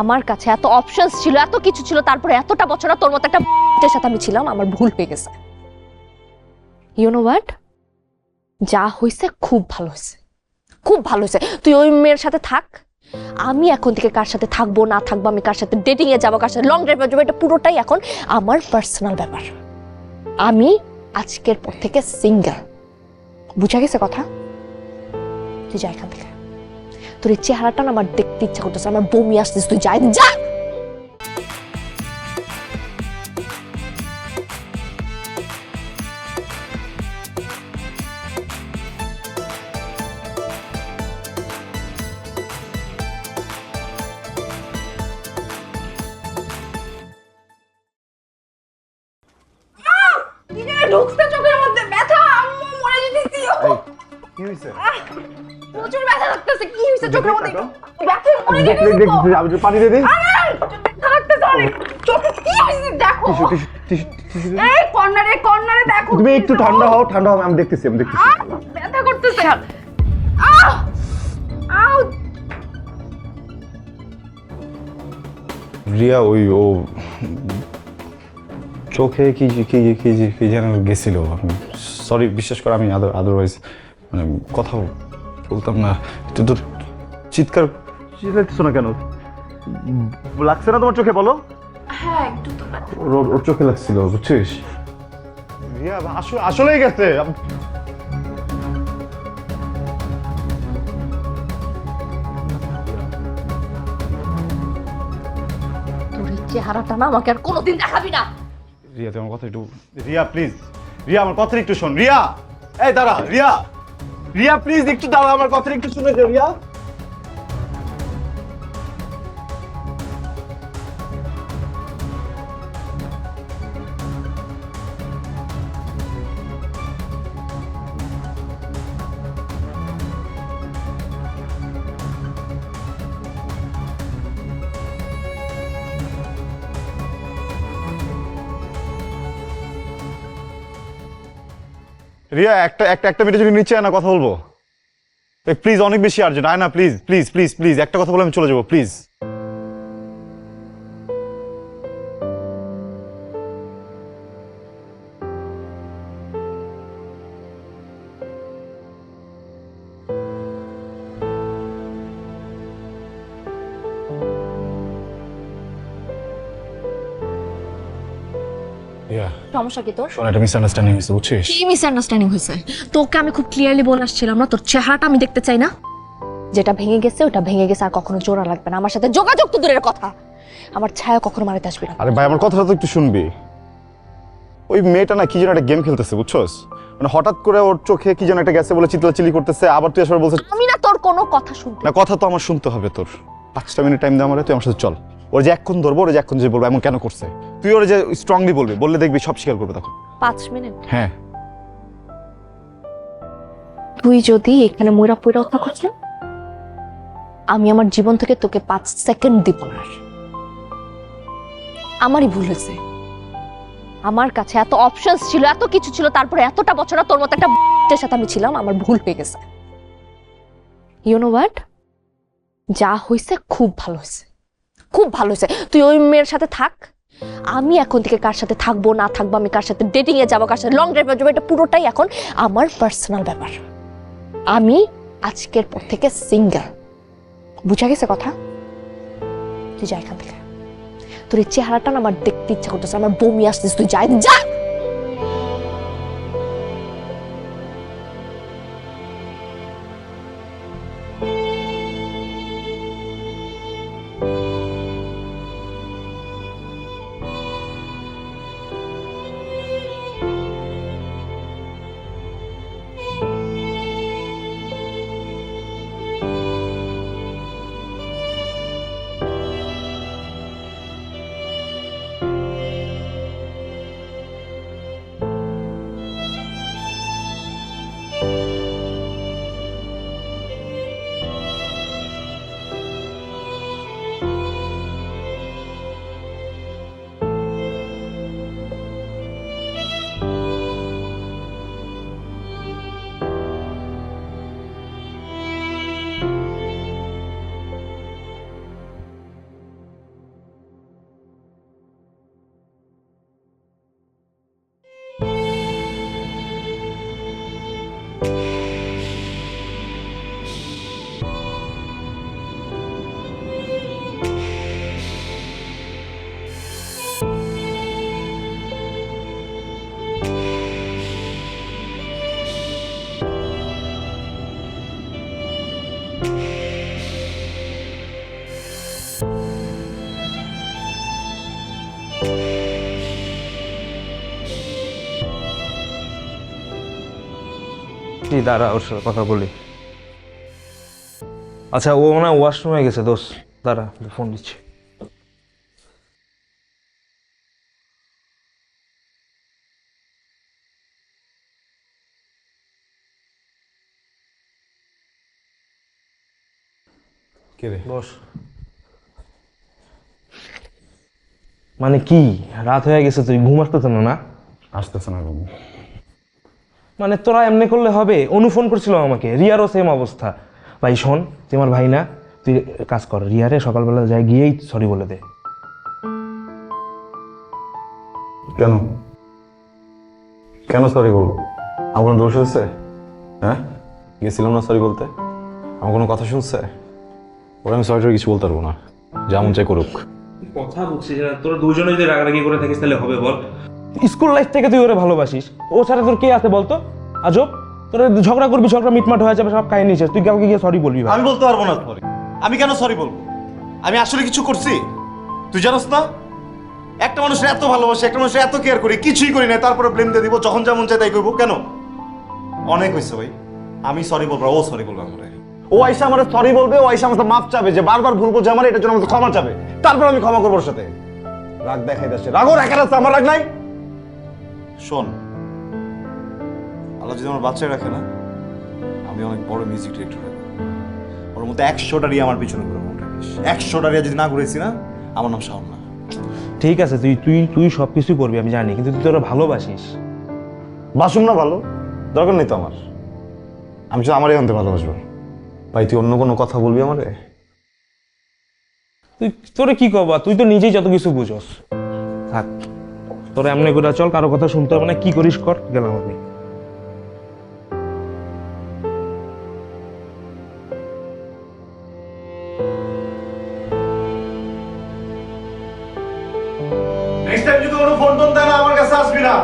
আমার কাছে এত অপশনস ছিল, এত কিছু ছিল, তারপরে এতটা বছর তোর মতো একটা এর সাথে আমি ছিলাম। আমার ভুল হয়ে গেছে। ইউ নো হোয়াট, যা হয়েছে খুব ভালো হয়েছে, খুব ভালো হয়েছে। তুই ওই মেয়ের সাথে থাক, আমি এখন থেকে কার সাথে থাকবো না থাকবো, আমি কার সাথে ডেটিং এ যাবো, কার সাথে লং ড্রাইভে যাবো, এটা পুরোটাই এখন আমার পার্সোনাল ব্যাপার। আমি আজকের পর থেকে সিঙ্গেল, বুঝা গেছে কথা? তুই যা এখান থেকে। তোর এই চেহারাটা না আমার দেখতে ইচ্ছা করতেছে, আমার বমি আসতেছে। তুই যাই যা। ঢুকছে চোখের মধ্যে ব্যথা, আম্মু মরে যেতেছি। কি হইছে? প্রচুর ব্যথা লাগতেছে। কি হইছে চোখের মধ্যে? ব্যথা মরে যেতেছি। দেখি আমি একটু পানি দিয়ে দিই। ব্যথা লাগতেছে অনেক। চোখে কি হইছে দেখো। টিস্যু এই কর্নারে কর্নারে দেখো। তুমি একটু ঠান্ডা হও, আমি দেখতেছি। ব্যথা করতেছে। আহ আউ। রিয়া ওই ও চোখে কি যেন গেছিল। সরি, বিশ্বাস কর, আমি আদারওয়াইজ মানে কথা বলতাম না। তো চিৎকার না কেন? লাগছে না তোমার চোখে? বলো। হ্যাঁ একটু তো। ওর চোখে লাগছিল, বুঝছিস? রিয়া আসলেই গেছে। তোর এই চেহারাটা না আমাকে আর কোনোদিন দেখাবি না। রিয়া তোমার কথা একটু, রিয়া প্লিজ, রিয়া আমার কথা একটু শোন। রিয়া, এই দাঁড়া। রিয়া প্লিজ একটু দাঁড়া, আমার কথা একটু শুনে যাও। রিয়া রিয়া একটা মিনিট যদি নিচে আয় না, কথা বলবো প্লিজ। অনেক বেশি আর্জেন্ট, আয় না প্লিজ প্লিজ প্লিজ প্লিজ। একটা কথা বলে আমি চলে যাবো, প্লিজ। সমস্যা কি তোর? শোন, একটা মিসআন্ডারস্ট্যান্ডিং হয়েছে, বুঝছিস? কি মিসআন্ডারস্ট্যান্ডিং হয়েছে? তোকে আমি খুব ক্লিয়ারলি বলে আসছিলাম না, তোর চেহারাটা আমি দেখতে চাই না। যেটা ভেঙে গেছে ওটা ভেঙে গেছে, আর কখনো জোড়া লাগবে না। আমার সাথে যোগাযোগ তো দূরের কথা, আমার ছায়া কখনো মারাতে আসবে না। আরে ভাই, আমার কথাটা তো একটু শুনবি। ওই মেয়েটা না কি যেন একটা গেম খেলতেছে, বুঝছস? মানে হঠাৎ করে ওর চোখে কি যেন একটা গেছে বলে চিল্লাচিল্লি করতেছে, আবার তুই আসলে বলছিস আমি না তোর কোনো কথা শুনতে না। কথা তো আমার শুনতে হবে তোর। 5টা মিনিট টাইম দে আমার, তুই আমার সাথে চল। ওর যে এক্ষণ ধরবো, ওর যে এক্ষণ যে বলবো এমন কেন করছে, তুই ওর যে স্ট্রংলি বললে দেখবি সব স্বীকার করবে তখন। 5 মিনিট? হ্যাঁ। তুই যদি এখানে ময়রা পয়রা হত্যা করছিস, আমি আমার জীবন থেকে তোকে 5 সেকেন্ড দিব না। আমারই ভুল হয়েছে। আমার কাছে এত অপশনস ছিল, এত কিছু ছিল, তারপরে এতটা বছর তোর মতো একটা এর সাথে আমি ছিলাম। আমার ভুল হয়ে গেছে। ইউ নো হোয়াট, যা হয়েছে খুব ভালো হয়েছে, খুব ভালো হয়েছে। তুই ওই মেয়ের সাথে থাক, আমি এখন থেকে কার সাথে থাকবো না থাকবো, আমি কার সাথে ডেটিং এ যাবো, কার সাথে লং ড্রাইভে যাবো, এটা পুরোটাই এখন আমার পার্সোনাল ব্যাপার। আমি আজকের পর থেকে সিঙ্গেল, বুঝা গেছে কথা? তুই যা এখান থেকে। তোর এই চেহারাটা না আমার দেখতে ইচ্ছা করতেছে, আমার বমি আসতেছে। তুই যাই যা। তুই দাঁড়া, ওর সাথে কথা বলি। আচ্ছা, ও মনে হয় ওয়াশরুমে গেছে দোস্ত, দাঁড়া ফোন দিচ্ছি। কে রে? বস। মানে কি রাত হয়ে গেছে, তুই ঘুম আসতেছ না? না আসতেছে না ঘুম। মানে তোরা এমনি করলে হবে? অনু ফোন করছিল আমাকে, রিয়ারও সেম অবস্থা। ভাই শোন, তুই আমার ভাই না, তুই কাজ কর, রিয়ারে সকালবেলা যাই গিয়েই সরি বলে দে। কেন কেন সরি বলবো? আমার কোনো দোষ হয়েছে? হ্যাঁ, গেছিলাম না সরি বলতে? আমার কোনো কথা শুনছে? ওরা আমি সরি কিছু বলতে পারবো না, যেমন চাই করুক। কথা বলছিস না, তোরা দুজনে যদি রাগারাগি করে থাকিস তাহলে হবে বল? স্কুল লাইফ থেকে তুই ওরে ভালোবাসিস, ও ছাড়া তোর কে আছে বলতো? আজব, তোরা ঝগড়া করবি, ঝগড়া মিটমাট হয়ে যাবে, সব কাহিনী শেষ, তুই কাউকে গিয়ে সরি বলবি? আমি বলতে পারবো না সরি। আমি কেন সরি বলবো? আমি আসলে কিছু করছি? তুই জানোস না, একটা মানুষের এত ভালোবাসে, একটা মানুষের এত কেয়ার করি, কিছুই করি না, তারপরে ব্লেম দিয়ে দিব, যখন যেমন চাই তাই করবো। কেন? অনেক হয়েছে ভাই, আমি সরি বলবো, ও সরি বলবো। আমার ও আইসা আমার সরি বলবে, ও আইসা আমার মাফ চাবে, যে বারবার ভুল করছে আমার, এটার জন্য আমাকে ক্ষমা চাবে, তারপর আমি ক্ষমা করবো। ওর সাথে রাগ দেখাই যাচ্ছে, রাগও রাখার আছে, আমার রাগ নাই। শোন, আল্লাহ যদি আমার বাচ্চায় রাখে না, আমি অনেক বড় মিউজিক ডিরেক্টর হয়ে যাবো। ওর মধ্যে 100টা রিয়া আমার পিছনে ঘুরে, মনে রাখিস। 100টা রিয়া যদি না ঘুরেছি না, আমার নাম শাওন না। ঠিক আছে, তুই তুই তুই সব কিছুই করবি আমি জানি, কিন্তু তুই তোরা ভালোবাসিস। বাসুম না ভালো, দরকার নেই তো আমার। আমি শুধু আমারই আনতে ভালোবাসবো। ভাই তুই অন্য কোনো কথা বলবি আমারে? তুই তোরে কি কবা, তুই তো নিজেই যত কিছু বুঝোস। থাক, তোরা এমনি করে চল, কারো কথা শুনতে হবে না, কি করিস কর, গেলাম আমি। নেক্সট টাইম যদি কোনো ফোন টোন দেয় না, আমার কাছে আসবি না।